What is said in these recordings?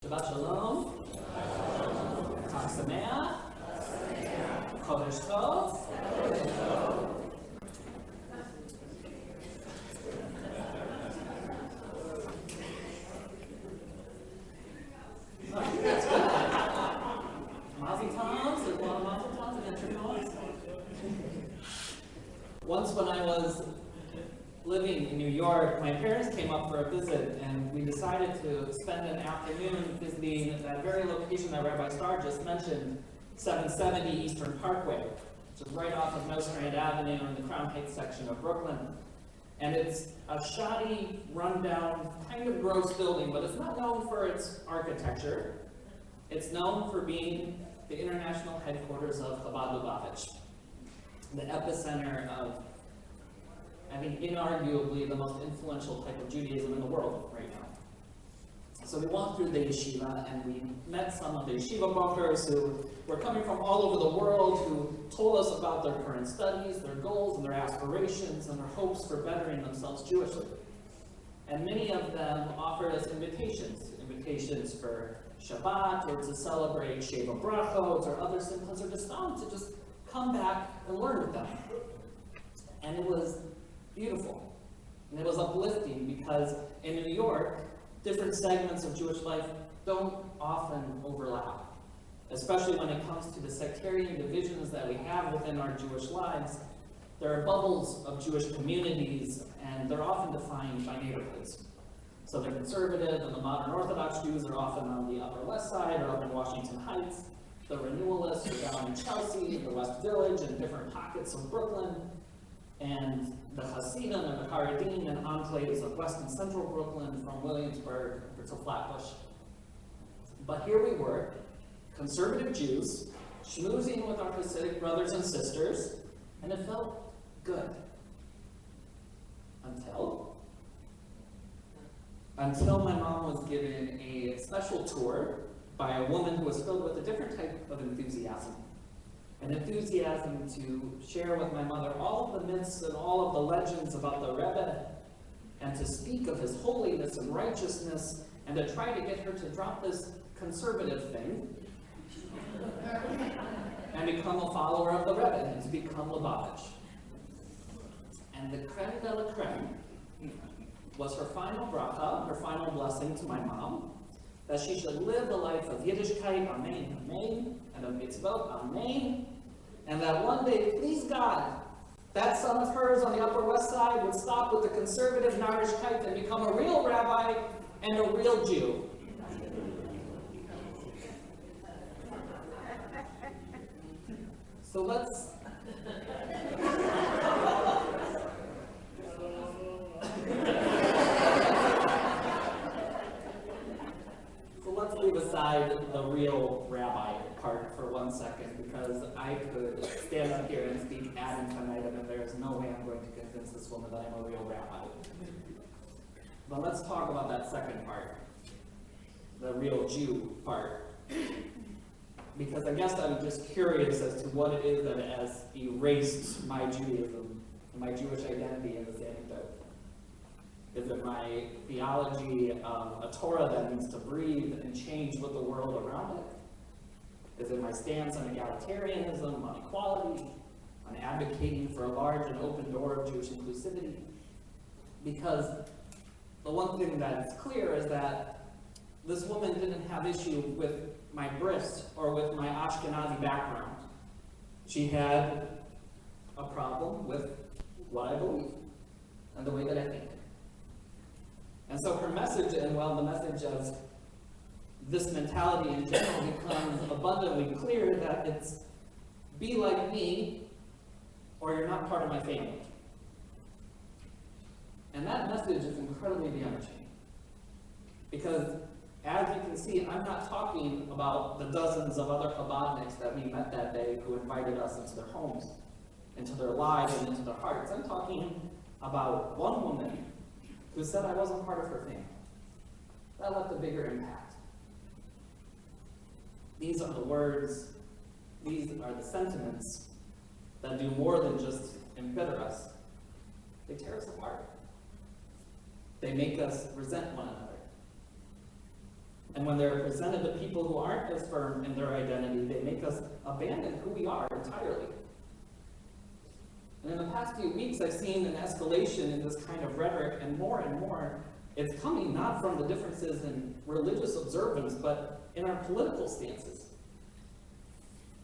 Shabbat Shalom. Chag Sameach. Chodesh Tov. That's good. Mazel Tovs, there's a lot of Mazel Tovs and entry. Once when I was living in New York, my parents came up for a visit, and we decided to spend an afternoon visiting that very location that Rabbi Starr just mentioned, 770 Eastern Parkway, which is right off of Nostrand Avenue in the Crown Heights section of Brooklyn. And it's a shoddy, rundown, kind of gross building, but it's not known for its architecture. It's known for being the international headquarters of Chabad Lubavitch, the epicenter of, I mean, inarguably the most influential type of Judaism in the world right now. So we walked through the yeshiva, and we met some of the yeshiva brokers who were coming from all over the world, who told us about their current studies, their goals, and their aspirations, and their hopes for bettering themselves Jewishly. And many of them offered us invitations for Shabbat, or to celebrate Sheva Brachot, or other simchas, or to just come back and learn with them. And it was beautiful. And it was uplifting, because in New York, different segments of Jewish life don't often overlap, especially when it comes to the sectarian divisions that we have within our Jewish lives. There are bubbles of Jewish communities, and they're often defined by neighborhoods. So the conservative and the modern Orthodox Jews are often on the Upper West Side or up in Washington Heights. The renewalists are down in Chelsea, the West Village, and different pockets of Brooklyn. And the Hasidim and the Haredim and enclaves of West and Central Brooklyn, from Williamsburg to Flatbush. But here we were, conservative Jews, schmoozing with our Hasidic brothers and sisters, and it felt good. Until my mom was given a special tour by a woman who was filled with a different type of enthusiasm. An enthusiasm to share with my mother all of the myths and all of the legends about the Rebbe, and to speak of his holiness and righteousness, and to try to get her to drop this conservative thing and become a follower of the Rebbe, and to become Lubavitch. And the creme de la creme was her final bracha, her final blessing to my mom, that she should live the life of Yiddishkeit, amen, amen, and of mitzvot, amen, and that one day, please God, that son of hers on the Upper West Side would stop with the conservative Narishkeit and become a real rabbi and a real Jew. So let's leave aside the real rabbi part for 1 second, because I could stand up here and speak ad infinitum, and there is no way I'm going to convince this woman that I'm a real rabbi. But let's talk about that second part, the real Jew part. Because I guess I'm just curious as to what it is that has erased my Judaism, my Jewish identity in this anecdote. Is it my theology of a Torah that needs to breathe and change with the world around it? Is it my stance on egalitarianism, on equality, on advocating for a large and open door of Jewish inclusivity? Because the one thing that's clear is that this woman didn't have issue with my bris or with my Ashkenazi background. She had a problem with what I believe and the way that I think. And so her message, and well, the message of this mentality in general, becomes abundantly clear that it's be like me or you're not part of my family. And that message is incredibly damaging. Because as you can see, I'm not talking about the dozens of other Chabadniks that we met that day who invited us into their homes, into their lives, and into their hearts. I'm talking about one woman who said I wasn't part of her family. That left a bigger impact. These are the words, these are the sentiments that do more than just embitter us. They tear us apart. They make us resent one another. And when they're presented to people who aren't as firm in their identity, they make us abandon who we are entirely. And in the past few weeks, I've seen an escalation in this kind of rhetoric, and more, it's coming not from the differences in religious observance, but in our political stances.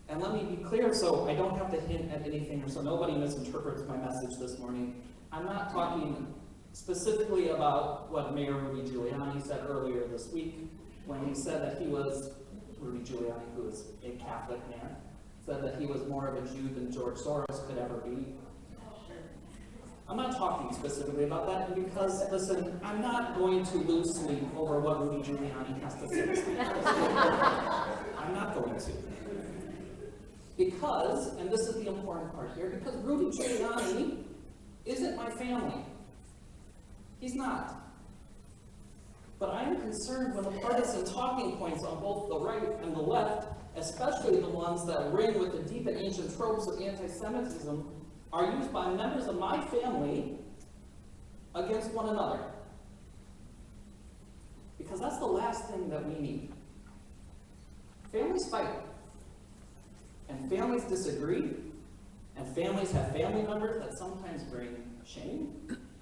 And let me be clear so I don't have to hint at anything or so nobody misinterprets my message this morning. I'm not talking specifically about what Mayor Rudy Giuliani said earlier this week when he said that he was, Rudy Giuliani, who is a Catholic man, said that he was more of a Jew than George Soros could ever be. I'm not talking specifically about that because, listen, I'm not going to lose sleep over what Rudy Giuliani has to say. I'm not going to. Because, and this is the important part here, because Rudy Giuliani isn't my family. He's not. But I am concerned when the partisan talking points on both the right and the left, especially the ones that ring with the deep and ancient tropes of anti-Semitism, are used by members of my family against one another. Because that's the last thing that we need. Families fight. And families disagree. And families have family members that sometimes bring shame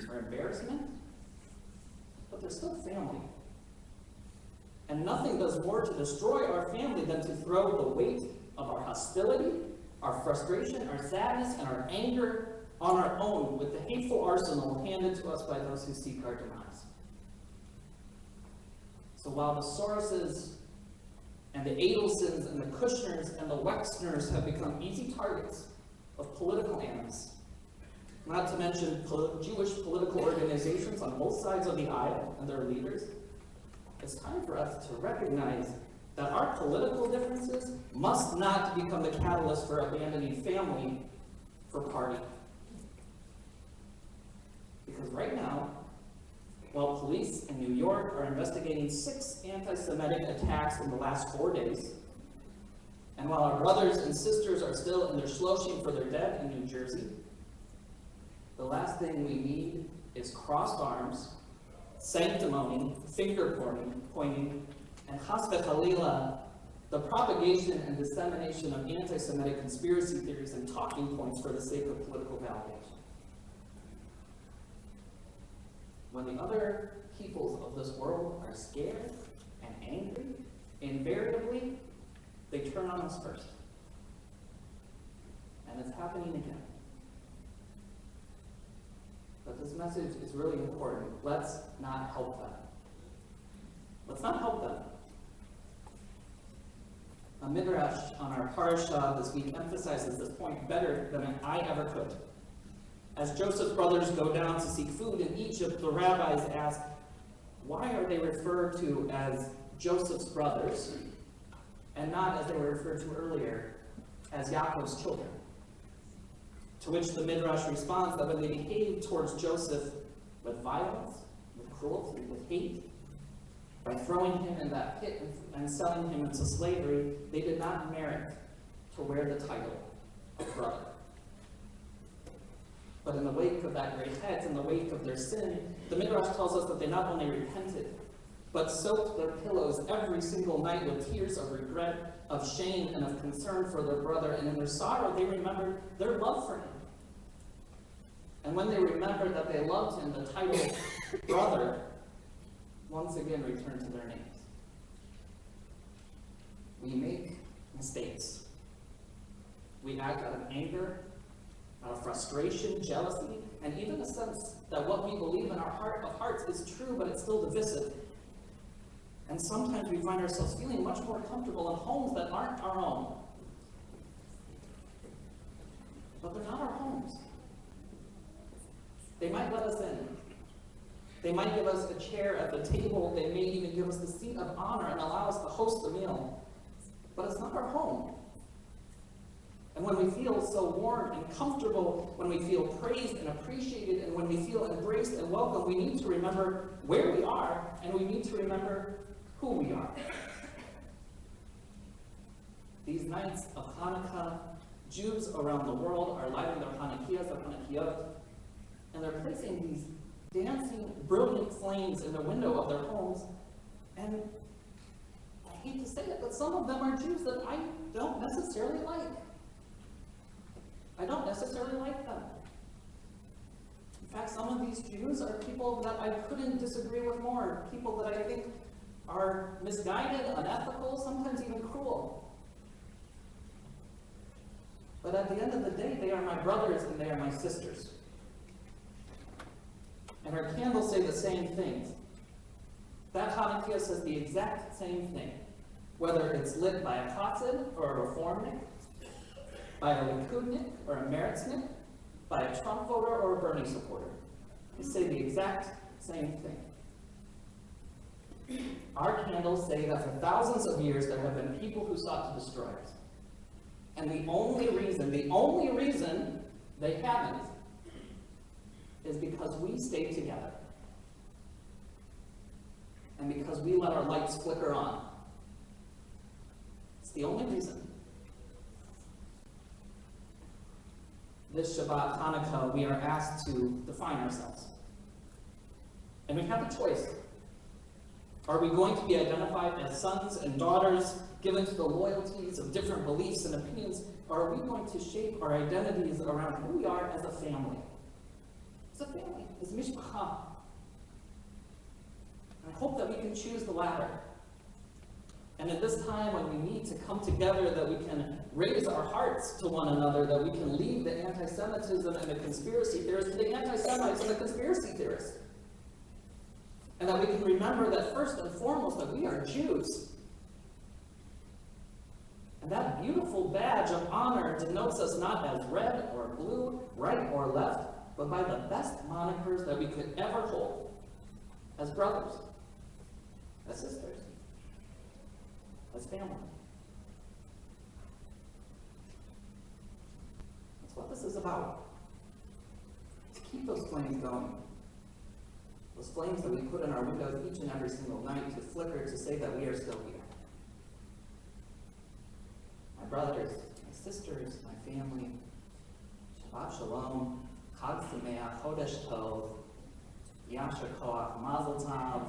or embarrassment. But they're still family. And nothing does more to destroy our family than to throw the weight of our hostility, our frustration, our sadness, and our anger on our own with the hateful arsenal handed to us by those who seek our demise. So while the Soroses and the Adelsons and the Kushners and the Wexners have become easy targets of political animus, not to mention Jewish political organizations on both sides of the aisle and their leaders, it's time for us to recognize that our political differences must not become the catalyst for abandoning family for party. Because right now, while police in New York are investigating 6 anti-Semitic attacks in the last 4 days, and while our brothers and sisters are still in their shloshim for their dead in New Jersey, the last thing we need is crossed arms, sanctimony, finger pointing, and chas v'chalila, the propagation and dissemination of anti-Semitic conspiracy theories and talking points for the sake of political validation. When the other peoples of this world are scared and angry, invariably, they turn on us first. And it's happening again. But this message is really important. Let's not help them. Let's not help them. A midrash on our Parashat this week emphasizes this point better than I ever could. As Joseph's brothers go down to seek food in Egypt, the rabbis ask, why are they referred to as Joseph's brothers and not, as they were referred to earlier, as Yaakov's children? To which the midrash responds that when they behaved towards Joseph with violence, with cruelty, with hate, by throwing him in that pit and selling him into slavery, they did not merit to wear the title of brother. But in the wake of that great het, in the wake of their sin, the midrash tells us that they not only repented, but soaked their pillows every single night with tears of regret, of shame, and of concern for their brother. And in their sorrow, they remembered their love for him. And when they remembered that they loved him, the title brother once again returned to their names. We make mistakes. We act out of anger, out of frustration, jealousy, and even a sense that what we believe in our heart of hearts is true, but it's still divisive. And sometimes we find ourselves feeling much more comfortable in homes that aren't our own. But they're not our homes. They might let us in. They might give us a chair at the table. They may even give us the seat of honor and allow us to host the meal. But it's not our home. And when we feel so warm and comfortable, when we feel praised and appreciated, and when we feel embraced and welcome, we need to remember where we are, and we need to remember who we are. These nights of Hanukkah, Jews around the world are lighting their Hanukkiyot, and they're placing these dancing, brilliant flames in the window of their homes, and hate to say it, but some of them are Jews that I don't necessarily like. I don't necessarily like them. In fact, some of these Jews are people that I couldn't disagree with more, people that I think are misguided, unethical, sometimes even cruel. But at the end of the day, they are my brothers and they are my sisters. And our candles say the same things. That Hanukkah says the exact same thing, whether it's lit by a Chassid or a Reformnik, by a Likudnik or a Meritznik, by a Trump voter or a Bernie supporter. They say the exact same thing. Our candles say that for thousands of years there have been people who sought to destroy us. And the only reason they haven't is because we stayed together. And because we let our lights flicker on. It's the only reason. This Shabbat, Hanukkah, we are asked to define ourselves. And we have a choice. Are we going to be identified as sons and daughters given to the loyalties of different beliefs and opinions, or are we going to shape our identities around who we are as a family? As a family, as mishpacha. I hope that we can choose the latter. And at this time when we need to come together, that we can raise our hearts to one another, that we can leave the anti-Semitism and the conspiracy theorists to the anti-Semites and the conspiracy theorists. And that we can remember that first and foremost that we are Jews. And that beautiful badge of honor denotes us not as red or blue, right or left, but by the best monikers that we could ever hold. As brothers, as sisters, as family. That's what this is about. To keep those flames going. Those flames that we put in our windows each and every single night to flicker to say that we are still here. My brothers, my sisters, my family, Shabbat Shalom, Chag Sameach, Chodesh Tov, Yasher Koach, Mazel Tov,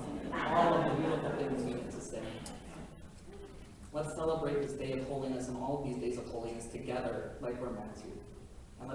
all of the beautiful things we get to say. Let's celebrate this day of holiness and all of these days of holiness together like we're meant to.